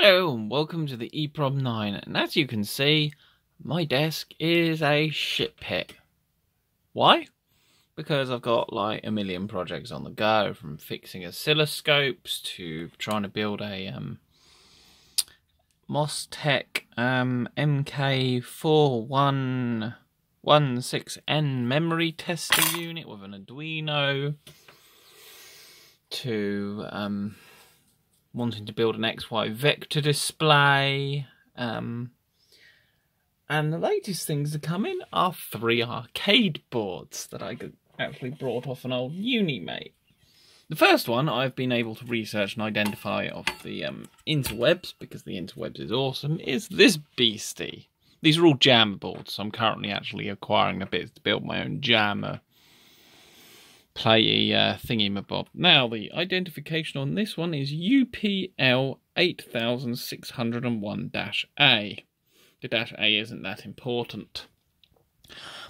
Hello and welcome to the EEPROM 9, and as you can see, my desk is a shit pit. Why? Because I've got like a million projects on the go, from fixing oscilloscopes to trying to build a MOSTEC MK4116N memory tester unit with an Arduino, to wanting to build an XY vector display, and the latest things to come in are 3 arcade boards that I actually brought off an old uni mate. The first one I've been able to research and identify off the interwebs, because the interwebs is awesome, is this beastie. These are all jammer boards, so I'm currently actually acquiring the bits to build my own jammer play thingy-mabob. Now, the identification on this one is UPL 8601-A. The -A isn't that important.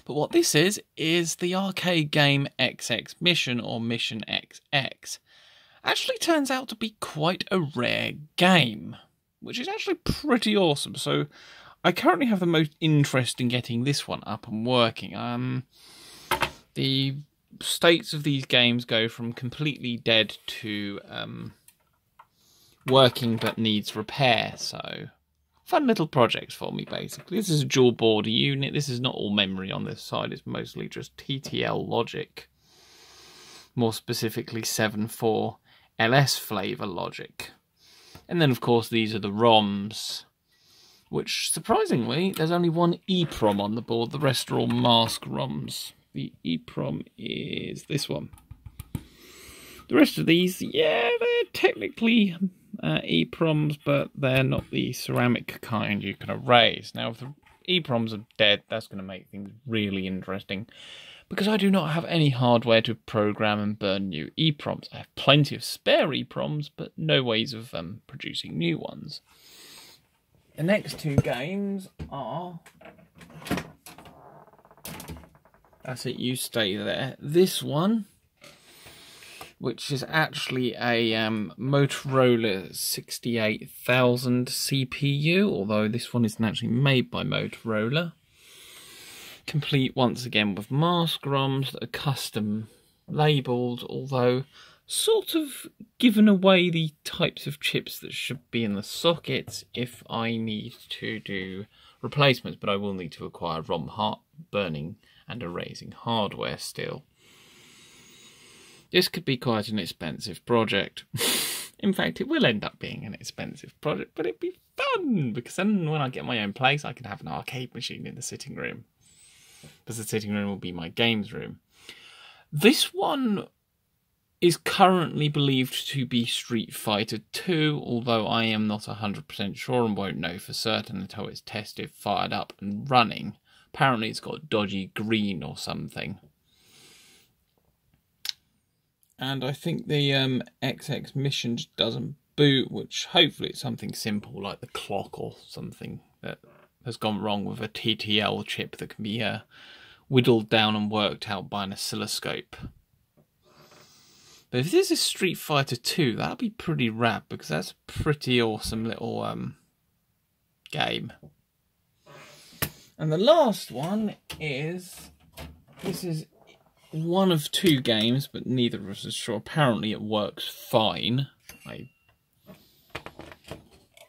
But what this is the arcade game XX Mission, or Mission XX. Actually turns out to be quite a rare game, which is actually pretty awesome. So I currently have the most interest in getting this one up and working. The states of these games go from completely dead to working but needs repair, so fun little projects for me basically. This is a dual board unit. This is not all memory on this side, it's mostly just TTL logic, more specifically 7.4 LS flavour logic. And then of course these are the ROMs, which surprisingly there's only one EEPROM on the board, the rest are all mask ROMs. The EEPROM is this one. The rest of these, yeah, they're technically EEPROMs, but they're not the ceramic kind you can erase. Now, if the EEPROMs are dead, that's going to make things really interesting, because I do not have any hardware to program and burn new EEPROMs. I have plenty of spare EEPROMs, but no ways of producing new ones. The next 2 games are... That's it, you stay there. This one, which is actually a Motorola 68,000 CPU, although this one isn't actually made by Motorola. Complete once again with mask ROMs that are custom labelled, although sort of given away the types of chips that should be in the sockets if I need to do replacements, but I will need to acquire ROM heart burning and erasing hardware still. This could be quite an expensive project. In fact, it will end up being an expensive project, but it'd be fun, because then when I get my own place, I can have an arcade machine in the sitting room, because the sitting room will be my games room. This one is currently believed to be Street Fighter 2, although I am not 100% sure and won't know for certain until it's tested, fired up and running. Apparently it's got dodgy green or something. And I think the XX Mission just doesn't boot, which hopefully it's something simple like the clock or something that has gone wrong with a TTL chip that can be whittled down and worked out by an oscilloscope. But if this is Street Fighter 2, that'd be pretty rad, because that's a pretty awesome little game. And the last one is, this is one of 2 games, but neither of us is sure. Apparently it works fine. I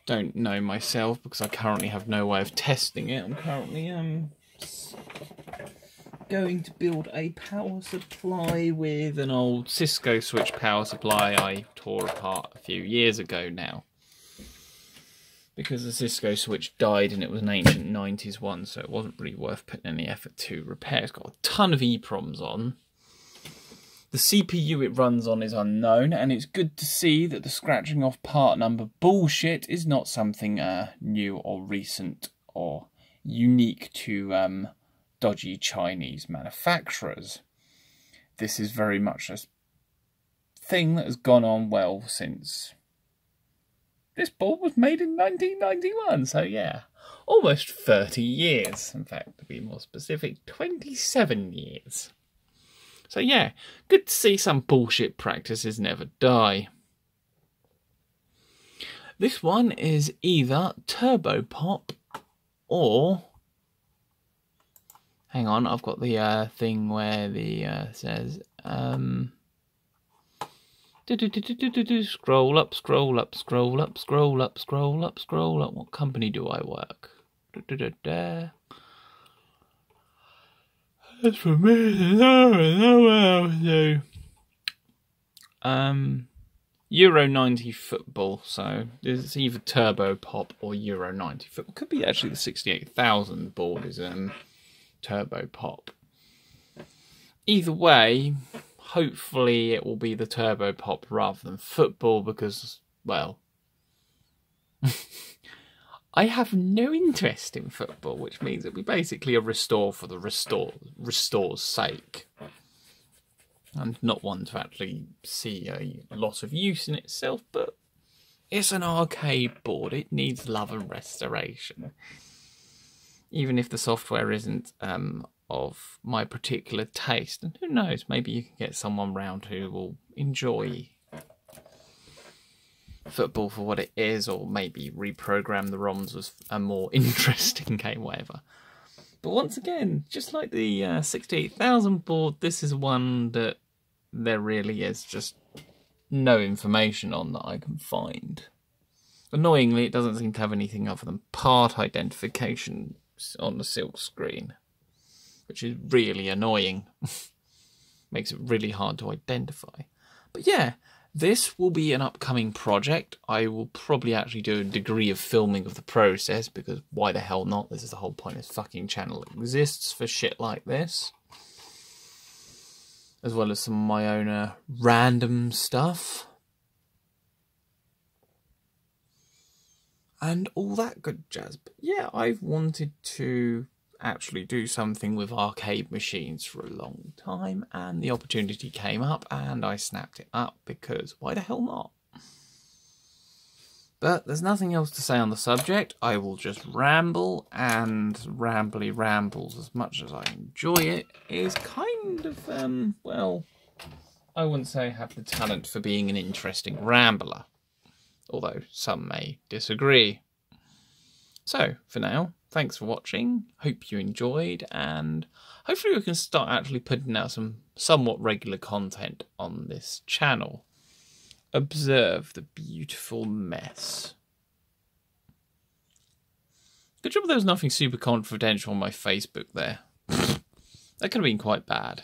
don't know myself, because I currently have no way of testing it. I'm currently going to build a power supply with an old Cisco switch power supply I tore apart a few years ago now, because the Cisco switch died and it was an ancient 90s one, so it wasn't really worth putting any effort to repair. It's got a ton of EEPROMs on. The CPU it runs on is unknown, and it's good to see that the scratching off part number bullshit is not something new or recent or unique to dodgy Chinese manufacturers. This is very much a thing that has gone on well since this board was made in 1991, so yeah, almost 30 years. In fact, to be more specific, 27 years. So yeah, good to see some bullshit practices never die. This one is either Turbo Pop or... Hang on, I've got the thing where the says... Scroll up, scroll up, scroll up, scroll up, scroll up, scroll up. What company do I work? That's for me. No. Euro 90 football. So it's either Turbo Pop or Euro 90 football. Could be actually the 68,000 board is Turbo Pop. Either way, hopefully it will be the Turbo Pop rather than football because, well, I have no interest in football, which means it'll be basically a restore for the restore's sake. And not one to actually see a lot of use in itself, but it's an arcade board. It needs love and restoration. Even if the software isn't of my particular taste. And who knows, maybe you can get someone round who will enjoy football for what it is, or maybe reprogram the ROMs as a more interesting game, whatever. But once again, just like the 68,000 board, this is one that there really is just no information on that I can find. Annoyingly, it doesn't seem to have anything other than part identification on the silk screen, which is really annoying. Makes it really hard to identify. But yeah, this will be an upcoming project. I will probably actually do a degree of filming of the process, because why the hell not? This is the whole point this fucking channel exists, for shit like this. As well as some of my own random stuff. And all that good jazz. But yeah, I've wanted to actually do something with arcade machines for a long time, and the opportunity came up and I snapped it up because why the hell not? But there's nothing else to say on the subject. I will just ramble, and rambly rambles, as much as I enjoy it, is kind of, well, I wouldn't say I have the talent for being an interesting rambler, although some may disagree. So, for now, thanks for watching, hope you enjoyed, and hopefully we can start actually putting out some somewhat regular content on this channel. Observe the beautiful mess. Good job there was nothing super confidential on my Facebook there. That could have been quite bad.